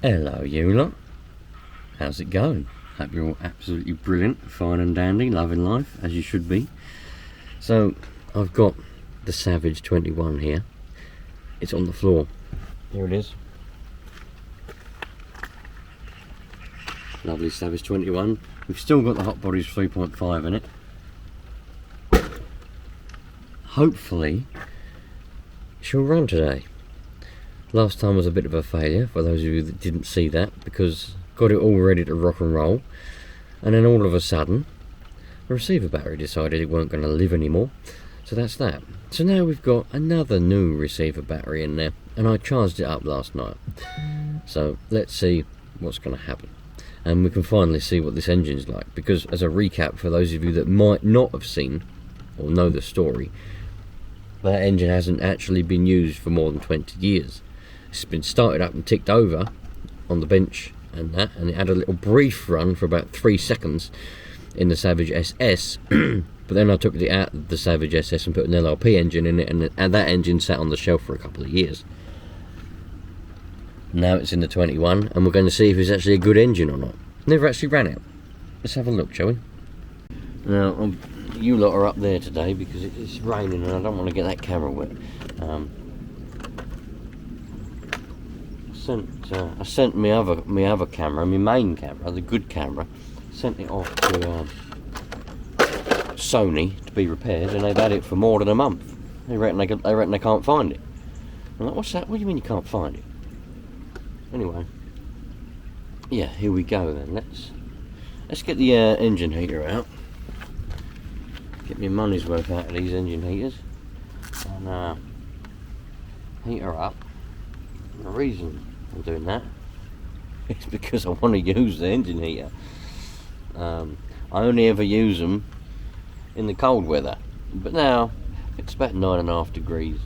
Hello you lot, how's it going? Hope you're all absolutely brilliant, fine and dandy, loving life as you should be. So I've got the Savage 21 here. It's on the floor. Here it is. Lovely Savage 21. We've still got the HotBodies 3.5 in it. Hopefully she'll run today. Last time was a bit of a failure for those of you that didn't see that, because got it all ready to rock and roll, and then all of a sudden the receiver battery decided it weren't going to live anymore. So that's that. So now we've got another new receiver battery in there, and I charged it up last night. So let's see what's going to happen, and we can finally see what this engine's like, because as a recap for those of you that might not have seen or know the story, that engine hasn't actually been used for more than 20 years. It's been started up and ticked over on the bench and that, and it had a little brief run for about 3 seconds in the Savage SS. But then I took it out of the Savage SS and put an LRP engine in it, and that engine sat on the shelf for a couple of years. Now it's in the 21, and we're going to see if it's actually a good engine or not. Never actually ran it. Let's have a look, shall we? Now, you lot are up there today because it's raining and I don't want to get that camera wet. I sent my other camera, my main camera, the good camera, sent it off to Sony to be repaired, and they've had it for more than a month. They reckon they can't find it. I'm like, what's that? What do you mean you can't find it? Anyway, yeah, here we go then. Let's get the engine heater out. Get my money's worth out of these engine heaters, and heat her up. And the reason I'm doing that is because I want to use the engine heater. I only ever use them in the cold weather, but now it's about 9.5 degrees.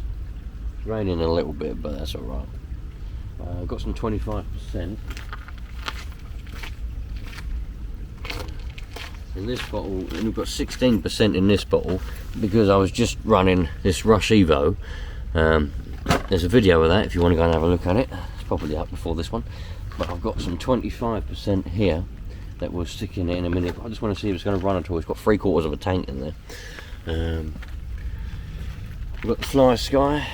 It's raining a little bit, but that's alright. I've got some 25% in this bottle, and we've got 16% in this bottle because I was just running this Rush Evo. There's a video of that if you want to go and have a look at it. It's probably up before this one, but I've got some 25% here that we'll stick in it in a minute. I just want to see if it's going to run at all. It's got 3/4 of a tank in there. We've got the Fly Sky.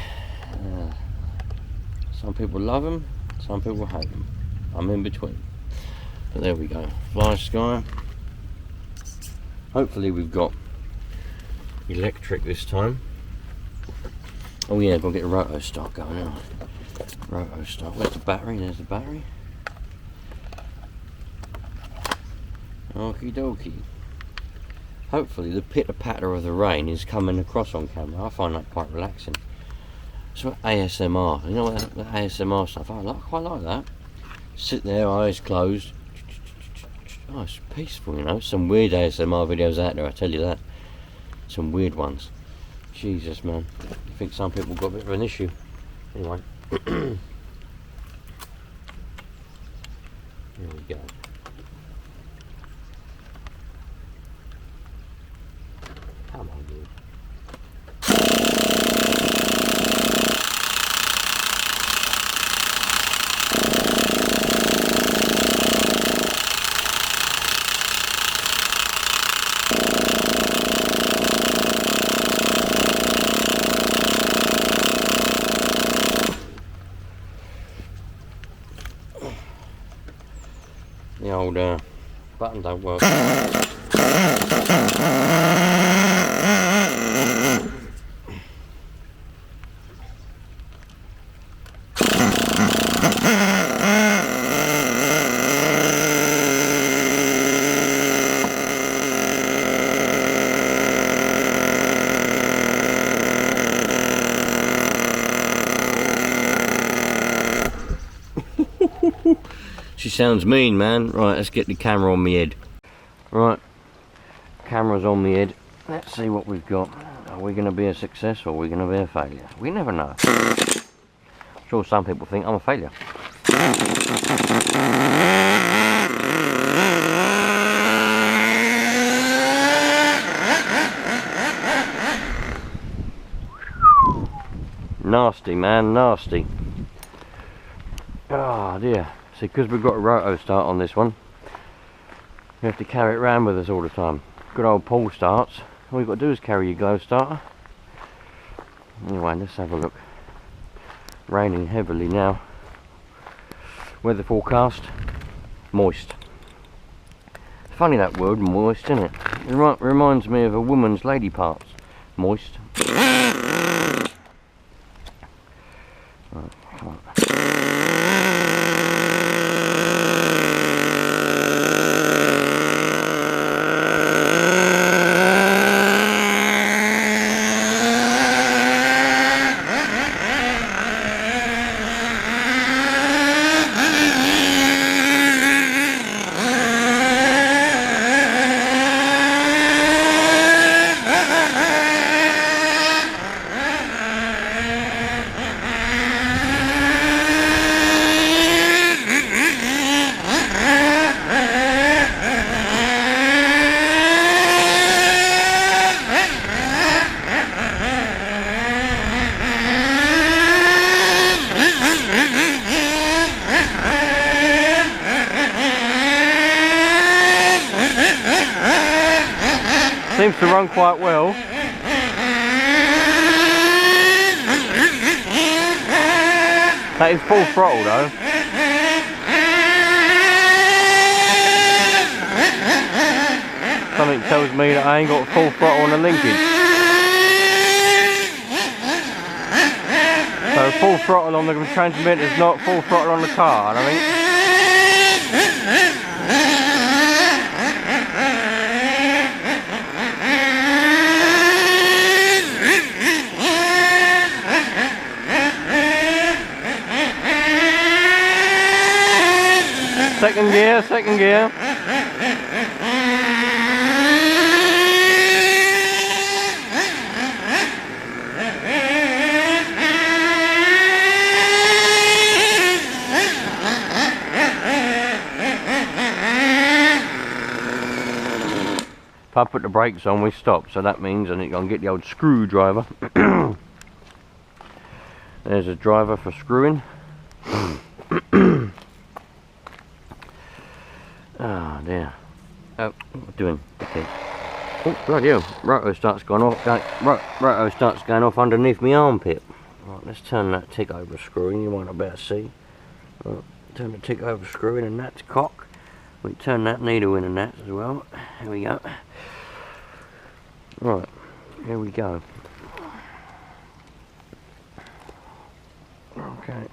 Some people love them, some people hate them. I'm in between. But there we go, Fly Sky. Hopefully we've got electric this time. Oh yeah, gotta get a roto start going on. Roto start. Where's the battery? There's the battery. Okie dokie. Hopefully the pitter-patter of the rain is coming across on camera. I find that quite relaxing. It's like ASMR. You know what, the ASMR stuff, I quite like that. Sit there, eyes closed. Oh, it's peaceful, you know. Some weird ASMR videos out there, I tell you that. Some weird ones. Jesus, man. I think some people got a bit of an issue. Anyway. Here we go. Come on, dude. The old button don't work. She sounds mean, man. Right, let's get the camera on me head. Right, camera's on me head. Let's see what we've got. Are we going to be a success or are we going to be a failure? We never know. I'm sure some people think I'm a failure. Nasty, man, nasty. Oh dear. See, because we've got a roto start on this one, we have to carry it around with us all the time. Good old pull starts. All you've got to do is carry your glow starter. Anyway, let's have a look. Raining heavily now. Weather forecast, moist. Funny that word, moist, isn't it? It reminds me of a woman's lady parts. Moist. Right, come on. Seems to run quite well. That is full throttle though. Something tells me that I ain't got full throttle on the linkage. So full throttle on the transmitter is not full throttle on the car, I think. Second gear, second gear. If I put the brakes on, we stop, so that means I need to get the old screwdriver. There's a driver for screwing. Ah, dear. Oh, what am I doing? Okay. Oh, bloody hell. Roto starts going off. Roto starts going off underneath my armpit. Right, let's turn that tick over screw in. You might not better see. Right, turn the tick over screw in, and that's cock. We turn that needle in and that as well. Here we go. Right, here we go. Okay.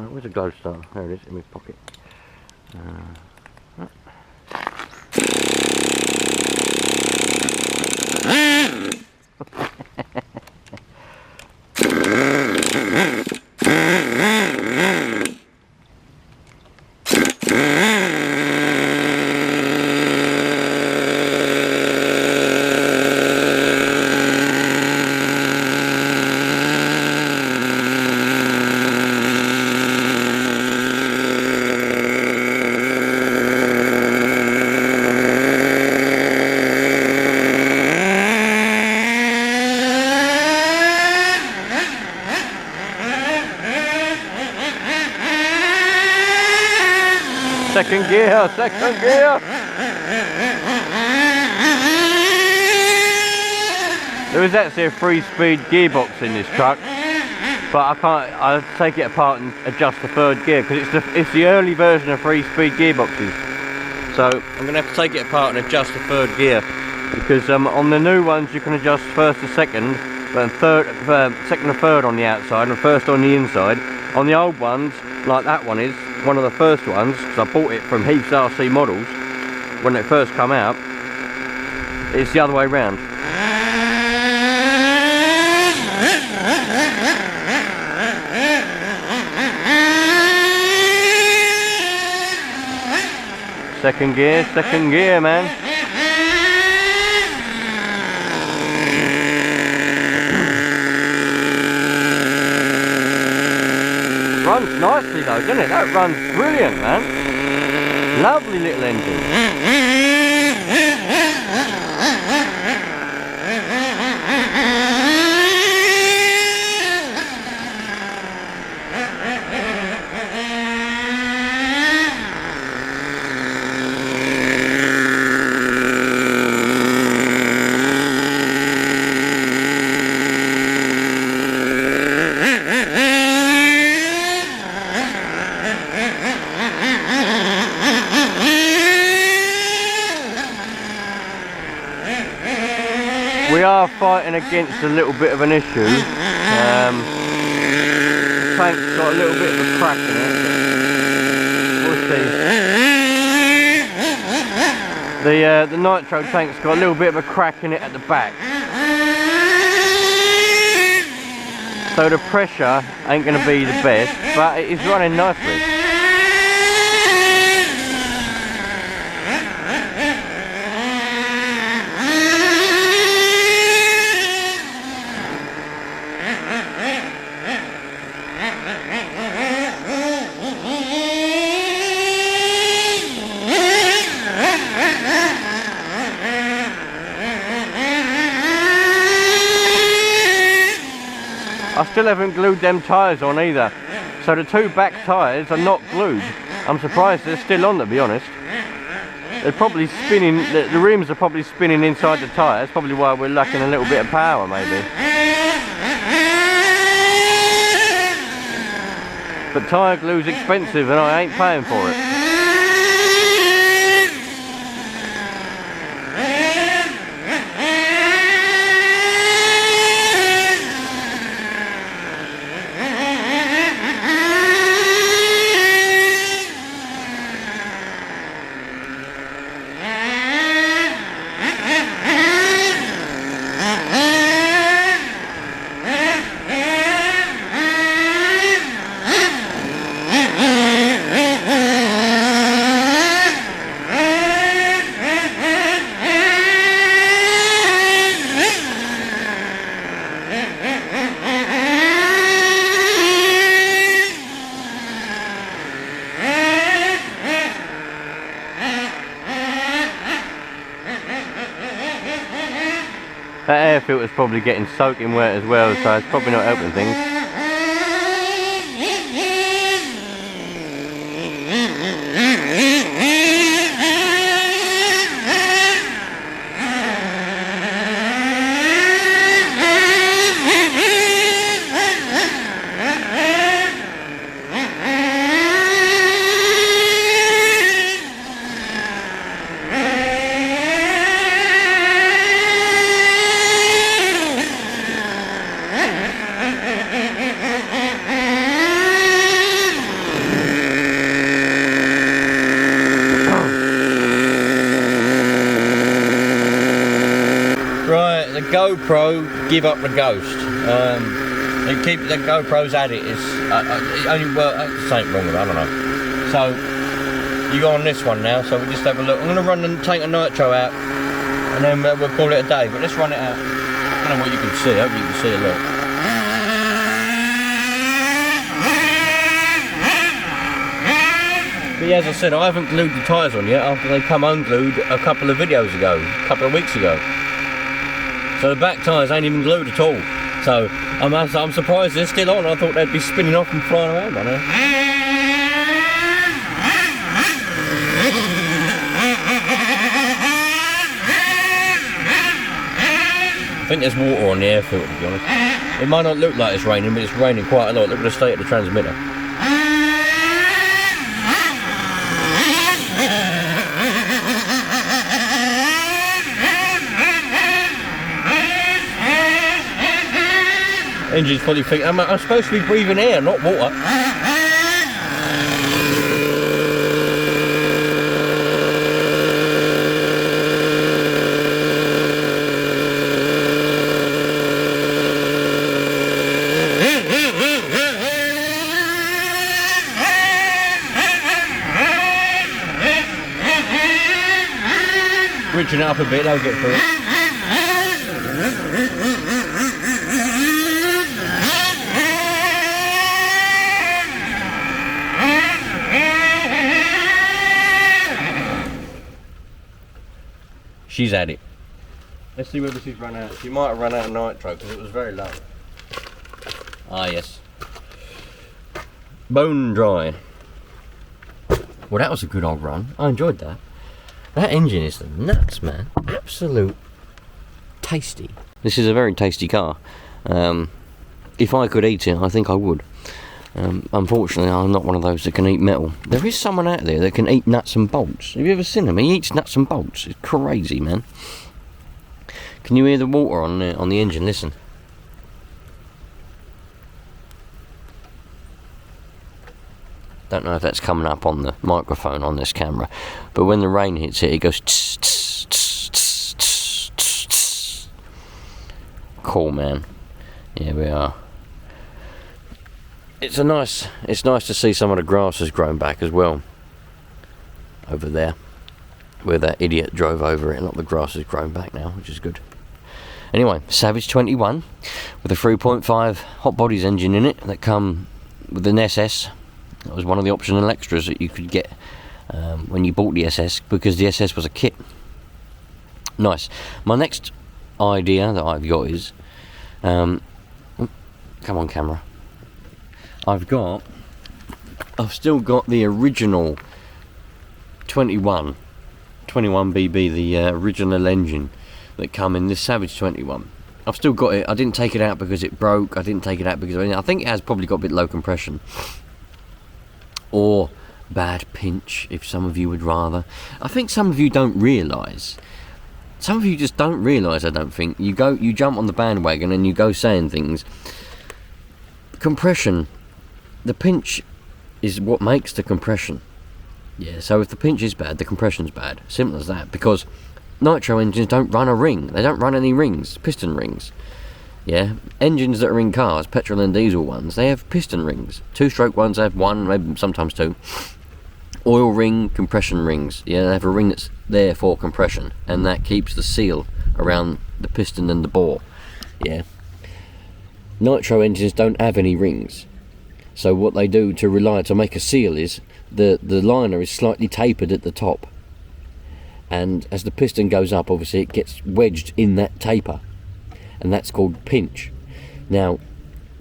Where's the glow star? There it is in my pocket. Second gear, second gear. There is actually a 3-speed gearbox in this truck, but I can't. I'll take it apart and adjust the third gear because it's the early version of 3-speed gearboxes. So I'm going to have to take it apart and adjust the third gear because on the new ones you can adjust first to second, but second to third on the outside and first on the inside. On the old ones, like that one is one of the first ones, because I bought it from Haggard RC models when it first come out. It's the other way round. Second gear, man. Runs nicely though, doesn't it? That runs brilliant, man. Lovely little engine. fighting against a little bit of an issue. The tank's got a little bit of a crack in it. We'll see. The nitro tank's got a little bit of a crack in it at the back. So the pressure ain't going to be the best, but it is running nicely. I still haven't glued them tyres on either, so the two back tyres are not glued. I'm surprised they're still on, to be honest. They're probably spinning, the rims are probably spinning inside the tyres, probably why we're lacking a little bit of power maybe. But tyre glue's expensive and I ain't paying for it. That air filter's probably getting soaking wet as well, so it's probably not helping things. GoPro give up the ghost. They keep the GoPro's at it. It's only something wrong with it, I don't know. So you go on this one now. So we just have a look. I'm going to run and take a nitro out, and then we'll call it a day. But let's run it out. I don't know what you can see. I hope you can see a lot. But yeah, as I said, I haven't glued the tyres on yet after they come unglued a couple of videos ago, a couple of weeks ago. So the back tyres ain't even glued at all. So I'm surprised they're still on. I thought they'd be spinning off and flying around by now. I think there's water on the air filter, to be honest. It might not look like it's raining, but it's raining quite a lot. Look at the state of the transmitter. Engine's fully fixed. I'm supposed to be breathing air, not water. Reaching it up a bit, I'll get through it. She's at it. Let's see whether she's run out. She might have run out of nitro because it was very low. Ah, yes. Bone dry. Well, that was a good old run. I enjoyed that. That engine is the nuts, man. Absolute tasty. This is a very tasty car. If I could eat it, I think I would. Unfortunately, I'm not one of those that can eat metal. There is someone out there that can eat nuts and bolts. Have you ever seen him? He eats nuts and bolts. It's crazy, man. Can you hear the water on the engine? Listen. Don't know if that's coming up on the microphone on this camera, but when the rain hits it, it goes tss, tss, tss, tss, tss, tss, tss. Cool, man. Yeah, we are. It's nice to see some of the grass has grown back as well. Over there, where that idiot drove over it, a lot of the grass has grown back now, which is good. Anyway, Savage 21 with a 3.5 HotBodies engine in it that come with an SS. That was one of the optional extras that you could get when you bought the SS, because the SS was a kit. Nice. My next idea that I've got is, come on camera. I've still got the original 21BB, the original engine that come in this Savage 21. I've still got it. I didn't take it out because it broke. I didn't take it out because I think it has probably got a bit low compression. Or bad pinch, if some of you would rather. I think some of you don't realise. Some of you just don't realise, I don't think. You jump on the bandwagon and you go saying things. Compression, the pinch is what makes the compression. Yeah, so if the pinch is bad, the compression's bad. Simple as that. Because nitro engines don't run a ring. They don't run any rings, piston rings. Yeah, engines that are in cars, petrol and diesel ones, they have piston rings. Two-stroke ones have one, maybe sometimes two. Oil ring, compression rings. Yeah, they have a ring that's there for compression, and that keeps the seal around the piston and the bore. Yeah. Nitro engines don't have any rings. So what they do to make a seal is the liner is slightly tapered at the top. And as the piston goes up, obviously it gets wedged in that taper. And that's called pinch. Now,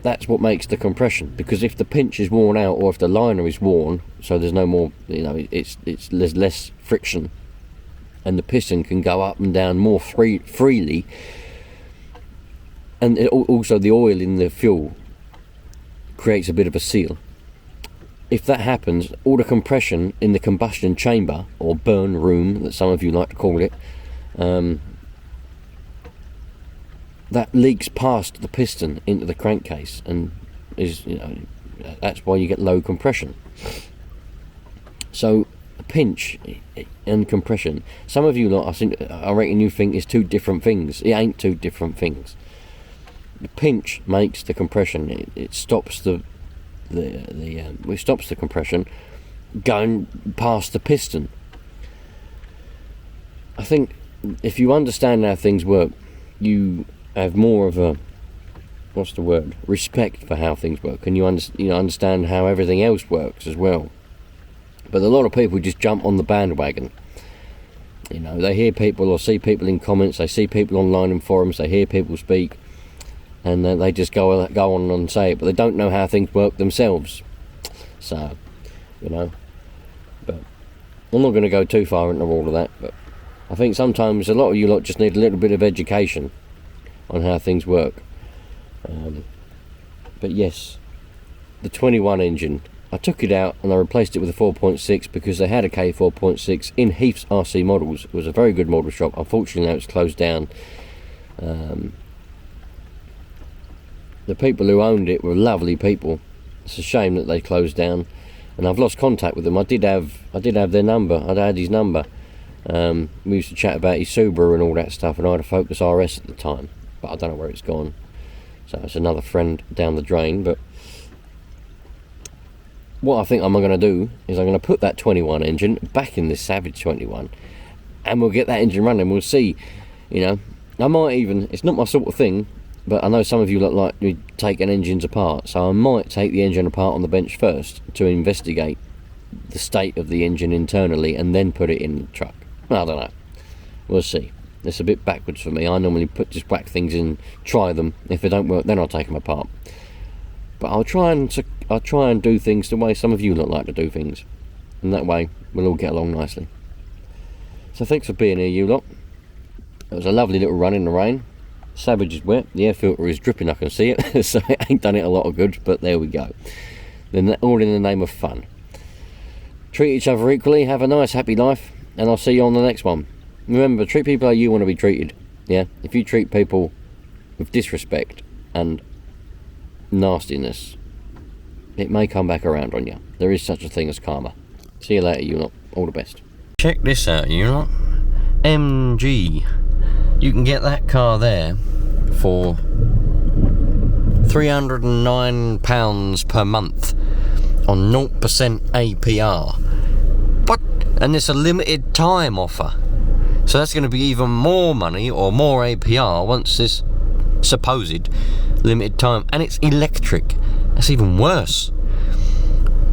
that's what makes the compression, because if the pinch is worn out, or if the liner is worn, so there's no more, there's less friction, and the piston can go up and down more freely, and also the oil in the fuel creates a bit of a seal. If that happens, all the compression in the combustion chamber, or burn room that some of you like to call it, that leaks past the piston into the crankcase, and that's why you get low compression. So pinch and compression, some of you lot, I reckon you think is two different things. It ain't two different things. The pinch makes the compression. It stops it stops the compression going past the piston. I think if you understand how things work, you have more of a, respect for how things work, and you understand how everything else works as well. But a lot of people just jump on the bandwagon. They hear people or see people in comments, they see people online in forums, they hear people speak, and they just go on and say it, but they don't know how things work themselves. So, but I'm not going to go too far into all of that, but I think sometimes a lot of you lot just need a little bit of education on how things work. But yes, the 21 engine, I took it out and I replaced it with a 4.6 because they had a K4.6 in Heath's RC Models. It was a very good model shop. Unfortunately now it's closed down. The people who owned it were lovely people. It's a shame that they closed down, and I've lost contact with them. I did have their number. I had his number. We used to chat about his Subaru and all that stuff, and I had a Focus RS at the time, but I don't know where it's gone. So it's another friend down the drain. But what I think I'm going to do is I'm going to put that 21 engine back in this Savage 21, and we'll get that engine running. We'll see. I might even, it's not my sort of thing, but I know some of you like taking engines apart, so I might take the engine apart on the bench first to investigate the state of the engine internally, and then put it in the truck. I don't know. We'll see. It's a bit backwards for me. I normally just whack things in, try them. If they don't work, then I'll take them apart. But I'll try and do things the way some of you like to do things, and that way we'll all get along nicely. So thanks for being here, you lot. It was a lovely little run in the rain. Savage is wet, the air filter is dripping, I can see it, so it ain't done it a lot of good, but there we go. Then all in the name of fun. Treat each other equally, have a nice happy life, and I'll see you on the next one. Remember, treat people how you want to be treated. Yeah, if you treat people with disrespect and nastiness, it may come back around on you. There is such a thing as karma. See you later, you lot. All the best. Check this out, you lot. MG. You can get that car there for £309 per month on 0% APR. But, and it's a limited time offer. So that's going to be even more money or more APR once this supposed limited time, and it's electric. That's even worse.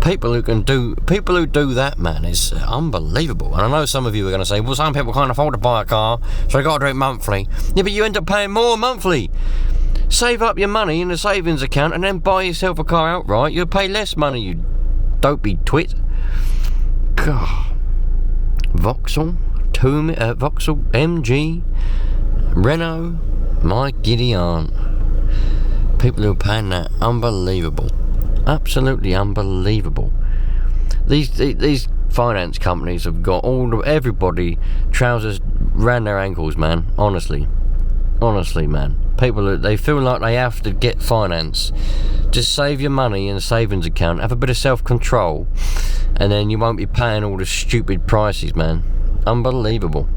People who do that, man, is unbelievable. And I know some of you are going to say, well, some people can't afford to buy a car, so they got to do it monthly. Yeah, but you end up paying more monthly. Save up your money in a savings account and then buy yourself a car outright. You'll pay less money, you dopey twit. God. Vauxhall, Vauxhall, MG, Renault, my giddy aunt. People who are paying that, unbelievable. Absolutely unbelievable. These finance companies have got everybody trousers round their ankles, man. Honestly, man. People, they feel like they have to get finance. Just save your money in a savings account, have a bit of self-control, and then you won't be paying all the stupid prices, man. Unbelievable.